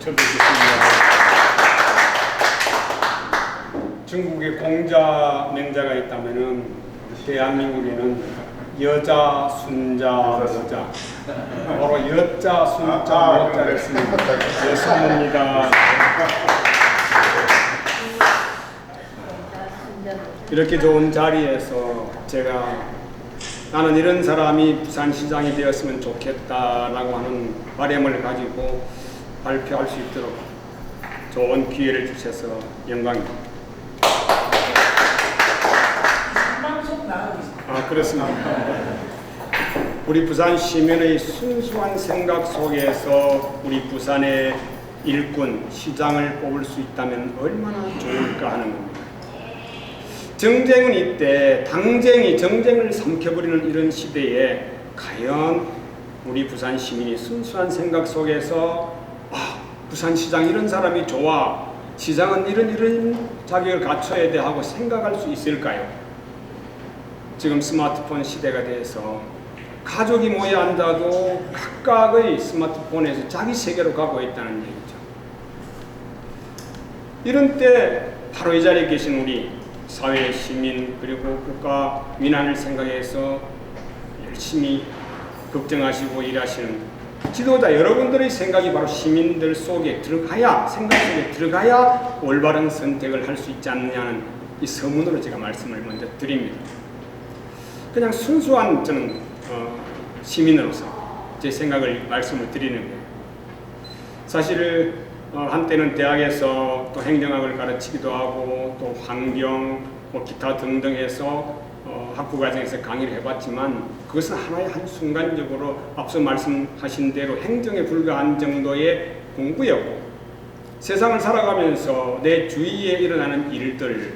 저도 있습니다. 중국에 공자 맹자가 있다면은 대한민국에는 여자, 순자, 여자 바로 여자, 순자, 여자를 쓰는 여성입니다. 이렇게 좋은 자리에서 제가 나는 이런 사람이 부산시장이 되었으면 좋겠다라고 하는 바람을 가지고 발표할 수 있도록 좋은 기회를 주셔서 영광입니다. 그렇습니다. 우리 부산 시민의 순수한 생각 속에서 우리 부산의 일꾼, 시장을 뽑을 수 있다면 얼마나 좋을까 하는 겁니다. 정쟁은 이때 정쟁을 삼켜버리는 이런 시대에 과연 우리 부산 시민이 순수한 생각 속에서 부산시장 이런 사람이 좋아, 시장은 이런 자격을 갖춰야 돼 하고 생각할 수 있을까요? 지금 스마트폰 시대가 돼서 가족이 모여 앉아도 각각의 스마트폰에서 자기 세계로 가고 있다는 얘기죠. 이런 때 바로 이 자리에 계신 우리 사회 시민 그리고 국가 민안을 생각해서 열심히 걱정하시고 일하시는 지도자 여러분들의 생각이 바로 시민들 속에 들어가야, 생각 속에 들어가야 올바른 선택을 할 수 있지 않느냐는 이 서문으로 제가 말씀을 먼저 드립니다. 그냥 순수한 저는 시민으로서 제 생각을 말씀을 드리는 거예요. 사실 한때는 대학에서 또 행정학을 가르치기도 하고 또 환경, 기타 등등 해서 학부 과정에서 강의를 해봤지만 그것은 하나의 한순간적으로 앞서 말씀하신 대로 행정에 불과한 정도의 공부였고 세상을 살아가면서 내 주위에 일어나는 일들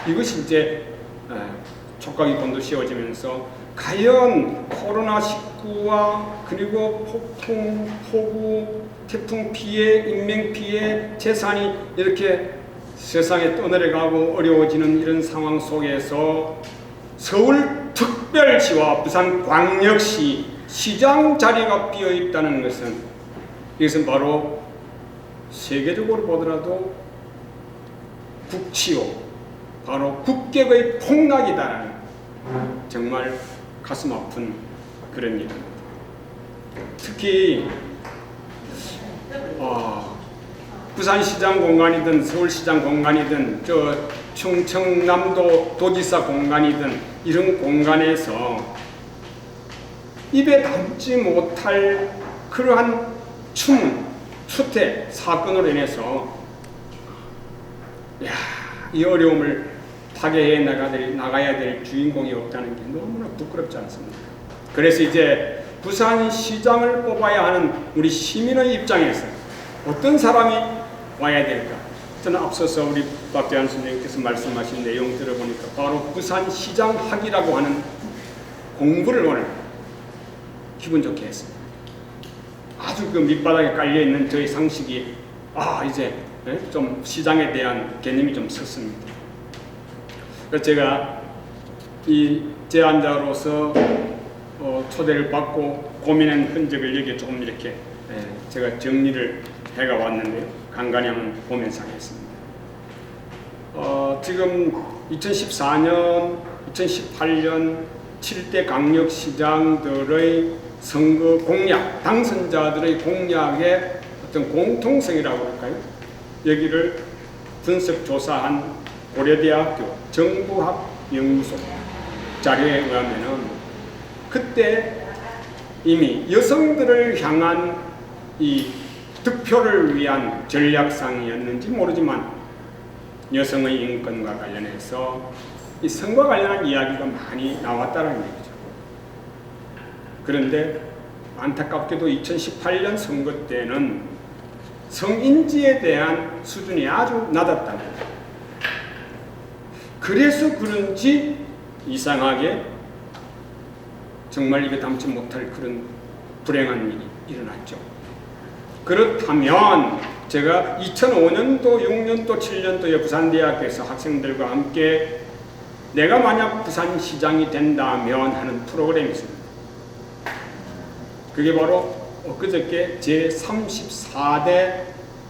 이것이 이제 촉각이 곤두세워지면서 과연 코로나19와 그리고 폭풍, 폭우, 태풍 피해, 인명 피해, 재산이 이렇게 세상에 떠내려가고 어려워지는 이런 상황 속에서 서울특별시와 부산광역시 시장 자리가 비어 있다는 것은 이것은 바로 세계적으로 보더라도 국치요, 바로 국격의 폭락이다라는 정말 가슴 아픈 그런 일입니다. 특히 부산시장 공간이든 서울시장 공간이든 충청남도 도지사 공간이든 이런 공간에서 입에 담지 못할 그러한 추태 사건으로 인해서 이 어려움을 타개해 나가야 될 주인공이 없다는 게 너무나 부끄럽지 않습니까? 그래서 이제 부산시장을 뽑아야 하는 우리 시민의 입장에서 어떤 사람이 와야 될까? 저는 앞서서 우리 박대환 선생님께서 말씀하신 내용 들어보니까 바로 부산시장 학이라고 하는 공부를 오늘 기분 좋게 했습니다. 아주 그 밑바닥에 깔려있는 저의 상식이 이제 좀 시장에 대한 개념이 좀 섰습니다. 그래서 제가 이 제안자로서 초대를 받고 고민한 흔적을 여기에 조금 이렇게 제가 정리를 해가 왔는데요. 간간히 한번 보면서 하겠습니다. 지금 2014년, 2018년 7대 강력시장들의 선거 공약, 당선자들의 공약의 어떤 공통성이라고 할까요? 여기를 분석 조사한 고려대학교 정부학연구소 자료에 의하면은 그때 이미 여성들을 향한 이 득표를 위한 전략상이었는지 모르지만 여성의 인권과 관련해서 이 성과 관련한 이야기가 많이 나왔다는 얘기죠. 그런데 안타깝게도 2018년 선거 때는 성인지에 대한 수준이 아주 낮았답니다. 그래서 그런지 이상하게 정말 입에 담지 못할 그런 불행한 일이 일어났죠. 그렇다면 제가 2005년도, 6년도, 7년도에 부산대학교에서 학생들과 함께 내가 만약 부산시장이 된다면 하는 프로그램이 있습니다. 그게 바로 엊그저께 제34대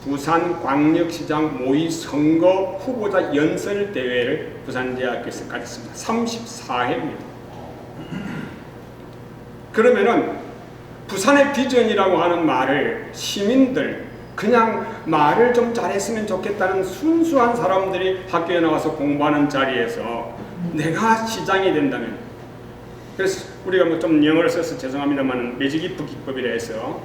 부산광역시장 모의 선거 후보자 연설 대회를 부산대학교에서 가졌습니다. 34회입니다. 그러면은 부산의 비전이라고 하는 말을 시민들, 그냥 말을 좀 잘했으면 좋겠다는 순수한 사람들이 학교에 나와서 공부하는 자리에서 내가 시장이 된다면, 그래서 우리가 뭐 좀 영어를 써서 죄송합니다만 매직 이프 기법이라 해서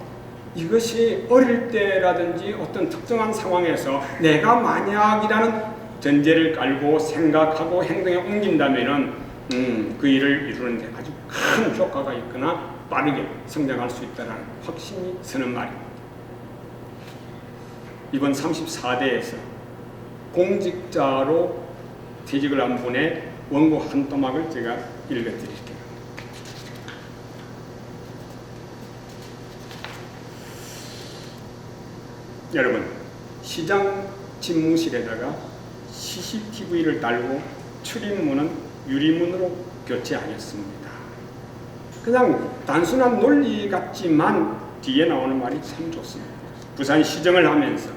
이것이 어릴 때라든지 어떤 특정한 상황에서 내가 만약이라는 전제를 깔고 생각하고 행동에 옮긴다면은 그 일을 이루는 데 아주 큰 효과가 있거나 빠르게 성장할 수 있다는 확신이 서는 말입니다. 이번 34대에서 공직자로 퇴직을 한 분의 원고 한 토막을 제가 읽어드릴게요. 여러분, 시장 집무실에다가 CCTV를 달고 출입문은 유리문으로 교체하였습니다. 그냥 단순한 논리 같지만 뒤에 나오는 말이 참 좋습니다. 부산시정을 하면서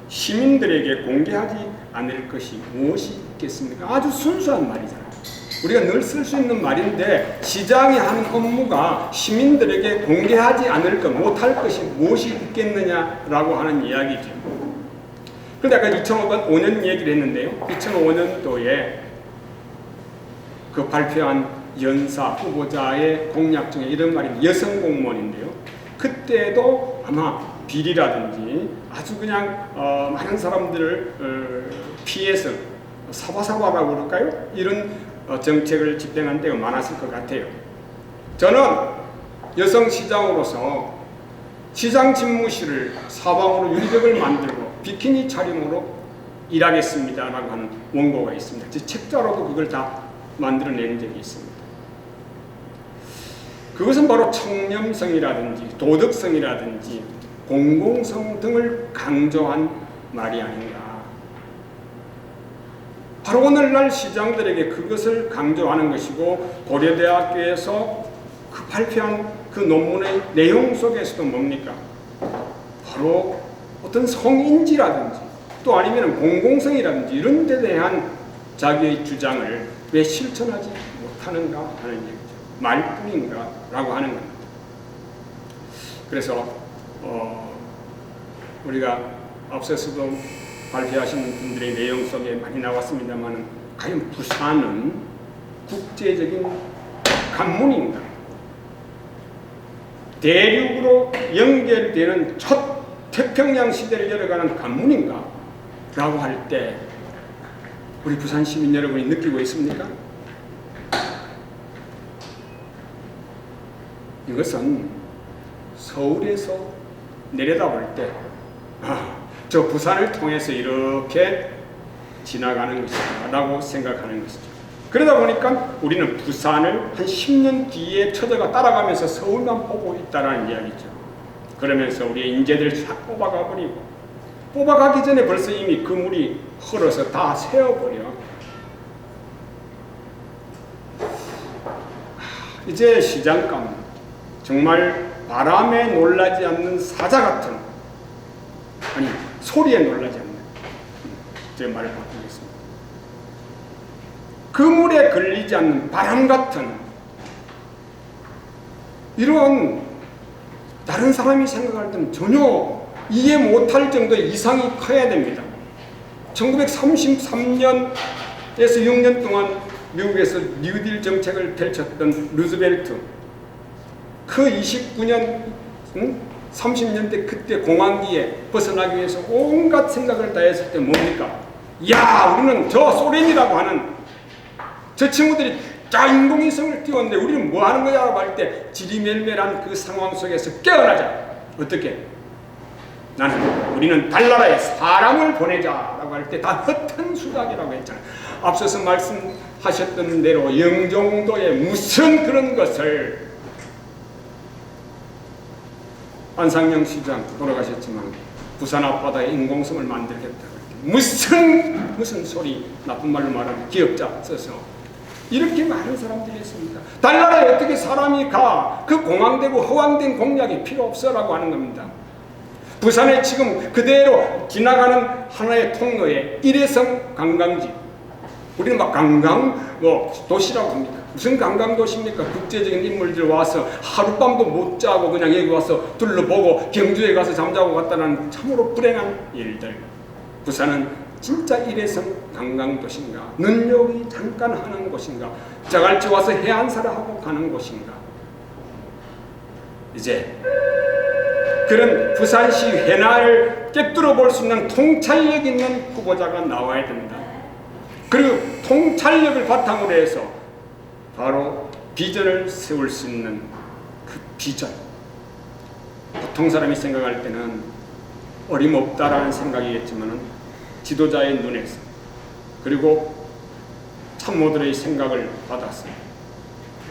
시민들에게 공개하지 않을 것이 무엇이 있겠습니까? 아주 순수한 말이잖아요. 우리가 늘 쓸 수 있는 말인데 시장이 하는 업무가 시민들에게 공개하지 않을 것, 못할 것이 무엇이 있겠느냐라고 하는 이야기죠. 그런데 아까 2005년 얘기를 했는데요. 2005년도에 그 발표한 연사 후보자의 공약 중에 이런 말이 여성 공무원인데요. 그때도 아마 비리라든지 아주 그냥 많은 사람들을 피해서 사바사바라고 그럴까요? 이런 정책을 집행한 데가 많았을 것 같아요. 저는 여성 시장으로서 시장 집무실을 사방으로 유리벽을 만들고 비키니 촬영으로 일하겠습니다라고 하는 원고가 있습니다. 제 책자로도 그걸 다 만들어낸 적이 있습니다. 그것은 바로 청렴성이라든지 도덕성이라든지 공공성 등을 강조한 말이 아닌가. 바로 오늘날 시장들에게 그것을 강조하는 것이고, 고려대학교에서 그 발표한 그 논문의 내용 속에서도 뭡니까? 바로 어떤 성인지라든지 또 아니면 공공성이라든지 이런 데 대한 자기의 주장을 왜 실천하지 못하는가 하는 얘기죠. 말뿐인가 라고 하는 겁니다. 그래서 우리가 앞서서도 발표하신 분들의 내용 속에 많이 나왔습니다만, 과연 부산은 국제적인 관문인가? 대륙으로 연결되는 첫 태평양 시대를 열어가는 관문인가? 라고 할 때 우리 부산 시민 여러분이 느끼고 있습니까? 이것은 서울에서 내려다볼 때 저 부산을 통해서 이렇게 지나가는 것이다 라고 생각하는 것이죠. 그러다 보니까 우리는 부산을 한 10년 뒤에 처져가 따라가면서 서울만 보고 있다는 이야기죠. 그러면서 우리의 인재들을 싹 뽑아가 버리고, 뽑아가기 전에 벌써 이미 그물이 흘러서 다 새어버려. 이제 시장감, 정말 바람에 놀라지 않는 사자 같은, 아니 소리에 놀라지 않는, 제 말을 바꾸겠습니다. 그물에 걸리지 않는 바람 같은 이런, 다른 사람이 생각할 때는 전혀 이해 못할 정도의 이상이 커야 됩니다. 1933년에서 6년 동안 미국에서 뉴딜 정책을 펼쳤던 루즈벨트, 그 29년 30년대 그때 공황기에 벗어나기 위해서 온갖 생각을 다했을 때 뭡니까? 야, 우리는 저 소련이라고 하는 저 친구들이 자 인공위성을 띄웠는데 우리는 뭐 하는 거야? 라고 할 때 지리멸멸한 그 상황 속에서 깨어나자. 어떻게? 우리는 달나라에 사람을 보내자라고 할 때 다 헛된 수작이라고 했잖아요. 앞서서 말씀하셨던 대로 영종도에 무슨 그런 것을, 안상영 시장 돌아가셨지만 부산 앞바다에 인공섬을 만들겠다고, 무슨 소리, 나쁜 말로 말하면 기업자 써서 이렇게 많은 사람들이 있습니다. 달나라에 어떻게 사람이 가? 그 공황되고 허황된 공약이 필요 없어라고 하는 겁니다. 부산에 지금 그대로 지나가는 하나의 통로에 일회성 관광지. 우리는 막 관광 도시라고 합니다. 무슨 관광 도시입니까? 국제적인 인물들 와서 하룻밤도 못 자고 그냥 여기 와서 둘러보고 경주에 가서 잠자고 갔다는 참으로 불행한 일들. 부산은 진짜 일회성 관광 도시인가? 눈요기 잠깐 하는 곳인가? 자갈치 와서 해안사를 하고 가는 곳인가? 이제 그런 부산시 회나를 꿰뚫어 볼 수 있는 통찰력 있는 후보자가 나와야 된다. 그리고 통찰력을 바탕으로 해서 바로 비전을 세울 수 있는 그 비전. 보통 사람이 생각할 때는 어림없다라는 생각이겠지만 지도자의 눈에서 그리고 참모들의 생각을 받아서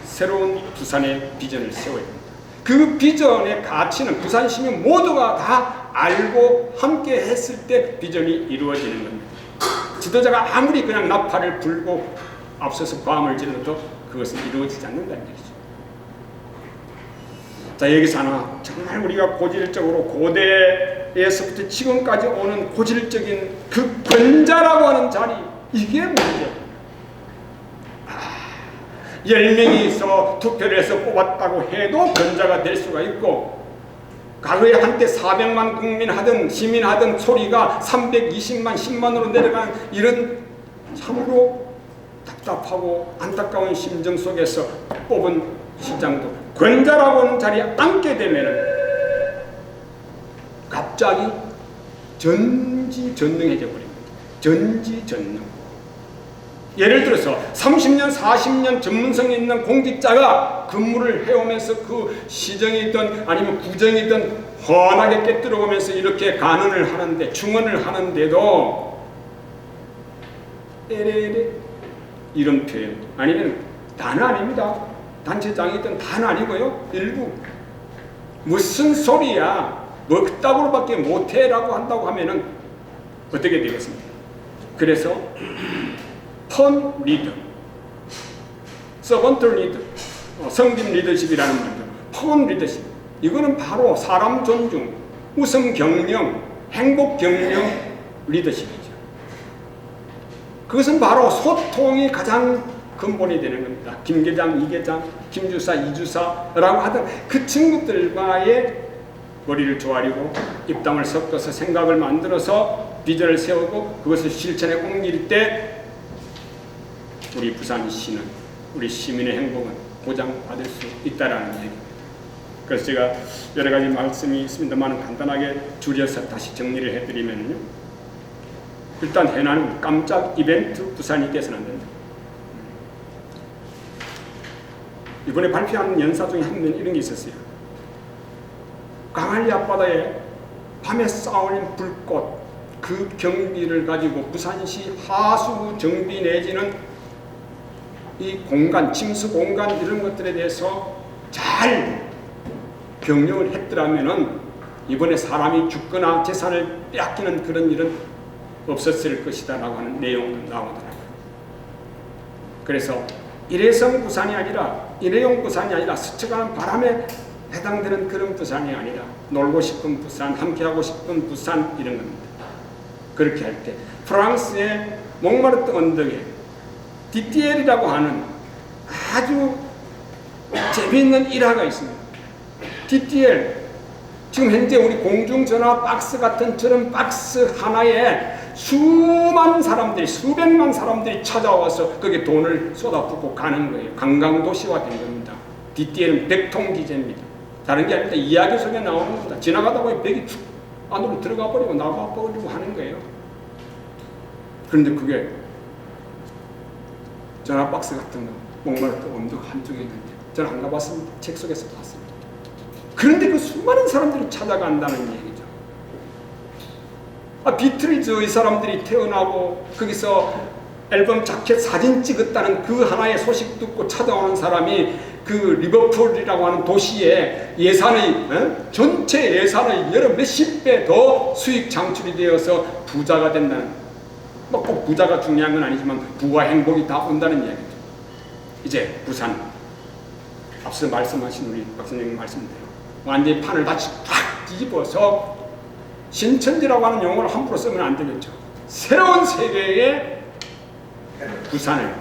새로운 부산의 비전을 세워야 됩니다. 그 비전의 가치는 부산 시민 모두가 다 알고 함께 했을 때 비전이 이루어지는 겁니다. 지도자가 아무리 그냥 나팔을 불고 앞서서 고함을 질러도 그것은 이루어지지 않는다는 얘기죠. 자, 여기서 하나 정말 우리가 고질적으로 고대에서부터 지금까지 오는 고질적인 그 권자라고 하는 자리, 이게 문제예요. 10명이서 투표를 해서 뽑았다고 해도 권자가 될 수가 있고, 과거에 한때 400만 국민 하던 시민 하던 소리가 320만 10만으로 내려가는 이런 참으로 답답하고 안타까운 심정 속에서 뽑은 시장도 권자라고 하는 자리에 앉게 되면은 갑자기 전지전능해져 버립니다. 전지전능. 예를 들어서 30년, 40년 전문성 있는 공직자가 근무를 해오면서 그 시정이든 아니면 구정이든 훤하게 꿰뚫어오면서 이렇게 간언을 하는데, 충언을 하는데도 에레레 이런 표현, 아니면 다는 아닙니다. 단체장이든 다는 아니고요. 일부 무슨 소리야, 뭐 그따구로밖에 못해라고 한다고 하면은 어떻게 되겠습니까? 그래서 펀 리더, 서번트 리더, 성김 리더십이라는 말이죠. 펀 리더십. 이거는 바로 사람 존중, 웃음 경영, 행복 경영 리더십이죠. 그것은 바로 소통이 가장 근본이 되는 겁니다. 김 계장, 이 계장, 김 주사, 이 주사라고 하던 그 친구들과의 머리를 조아리고 입담을 섞어서 생각을 만들어서 비전을 세우고 그것을 실천에 옮길 때 우리 부산시는, 우리 시민의 행복은 보장받을 수 있다라는 얘기입니다. 그래서 제가 여러 가지 말씀이 있습니다만 간단하게 줄여서 다시 정리를 해드리면요. 일단 해나는 깜짝 이벤트 부산이 돼서는 안 된다. 이번에 발표한 연사 중에 한 번 이런 게 있었어요. 강한리 앞바다에 밤에 쌓아올린 불꽃, 그 경비를 가지고 부산시 하수 정비 내지는 이 공간, 침수 공간 이런 것들에 대해서 잘 경영을 했더라면은 이번에 사람이 죽거나 재산을 빼앗기는 그런 일은 없었을 것이다라고 하는 내용도 나오더라고요. 그래서 일회성 부산이 아니라, 일회용 부산이 아니라 스쳐가는 바람에 해당되는 그런 부산이 아니라 놀고 싶은 부산, 함께하고 싶은 부산 이런 겁니다. 그렇게 할 때 프랑스의 몽마르트 언덕에 DTL이라고 하는 아주 재미있는 일화가 있습니다. DTL, 지금 현재 우리 공중전화 박스 같은 저런 박스 하나에 수만 사람들이, 수백만 사람들이 찾아와서 거기에 돈을 쏟아붓고 가는 거예요. 관광도시화 된 겁니다. DTL은 백통기제입니다. 다른 게 아닙니다. 이야기 속에 나오는 겁니다. 지나가다 보니 벽이 툭 안으로 들어가 버리고 나가 버리고 하는 거예요. 그런데 그게 전화 박스 같은 거, 목마르트 언덕 한쪽에 있는데 저는 안 가봤습니다. 책 속에서 봤습니다. 그런데 그 수많은 사람들이 찾아간다는 얘기죠. 비틀즈 이 사람들이 태어나고 거기서 앨범 자켓 사진 찍었다는 그 하나의 소식 듣고 찾아오는 사람이 그 리버풀이라고 하는 도시에 예산의 전체 예산의 여러 몇십 배 더 수익 창출이 되어서 부자가 된다는, 뭐 꼭 부자가 중요한 건 아니지만 부와 행복이 다 온다는 이야기죠. 이제 부산, 앞서 말씀하신 우리 박 선생님 말씀대로 완전히 판을 다시 탁 뒤집어서 신천지라고 하는 용어를 함부로 쓰면 안 되겠죠. 새로운 세계의 부산을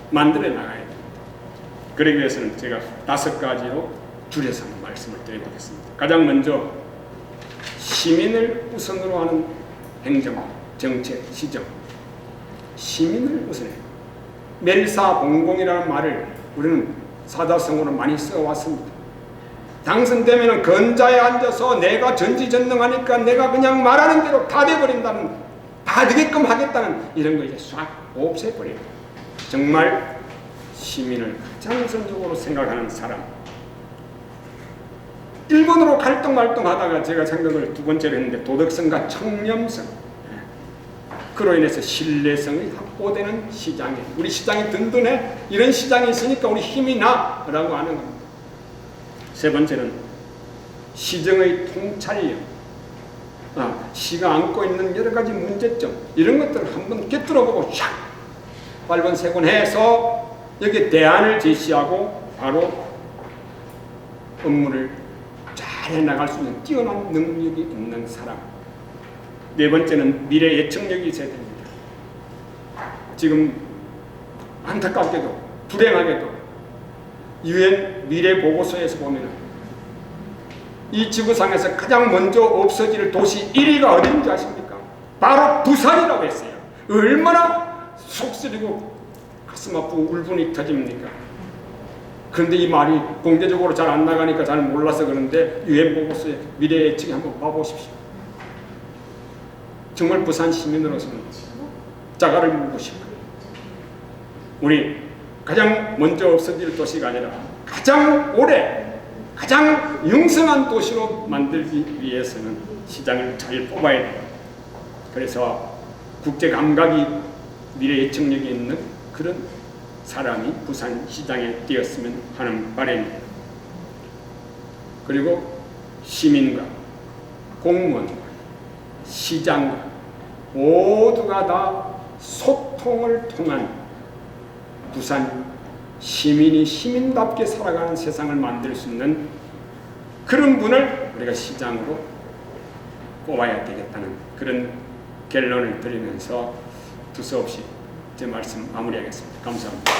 만들어 나가야 됩니다. 그러기 위해서는 제가 5가지로 줄여서 말씀을 드려보겠습니다. 가장 먼저 시민을 우선으로 하는 행정, 정책, 시정. 시민을 우선해. 멸사봉공이라는 말을 우리는 사자성어로 많이 써왔습니다. 당선되면 건자에 앉아서 내가 전지전능하니까 내가 그냥 말하는 대로 다 돼버린다는, 다 되게끔 하겠다는 이런 거 이제 싹 없애버려요. 정말 시민을 가장 우선적으로 생각하는 사람. 일본으로 갈등말등하다가 제가 생각을 2번째로 했는데 도덕성과 청렴성, 그로 인해서 신뢰성이 확보되는 시장에, 우리 시장이 든든해, 이런 시장이 있으니까 우리 힘이 나 라고 하는 겁니다. 3번째는 시정의 통찰력, 시가 안고 있는 여러 가지 문제점, 이런 것들을 한번 꿰뚫어보고 샥 발본색원해서 여기에 대안을 제시하고 바로 업무를 잘 해나갈 수 있는 뛰어난 능력이 있는 사람. 4번째는 미래 예측력이 있어야 됩니다. 지금 안타깝게도 불행하게도 UN 미래 보고서에서 보면 이 지구상에서 가장 먼저 없어질 도시 1위가 어딘지 아십니까? 바로 부산이라고 했어요. 얼마나 속쓰리고 가슴 아프고 울분이 터집니까? 그런데 이 말이 공개적으로 잘 안 나가니까 잘 몰라서 그런데 UN 보고서의 미래 예측이 한번 봐보십시오. 정말 부산 시민으로서는 자갈을 물고 싶어요. 우리 가장 먼저 없어질 도시가 아니라 가장 오래, 가장 영성한 도시로 만들기 위해서는 시장을 잘 뽑아야 돼요. 그래서 국제 감각이, 미래 예측력이 있는 그런 사람이 부산 시장에 뛰었으면 하는 바람입니다. 그리고 시민과 공무원과 시장과 모두가 다 소통을 통한 부산 시민이 시민답게 살아가는 세상을 만들 수 있는 그런 분을 우리가 시장으로 뽑아야 되겠다는 그런 결론을 드리면서 두서없이 제 말씀 마무리하겠습니다. 감사합니다.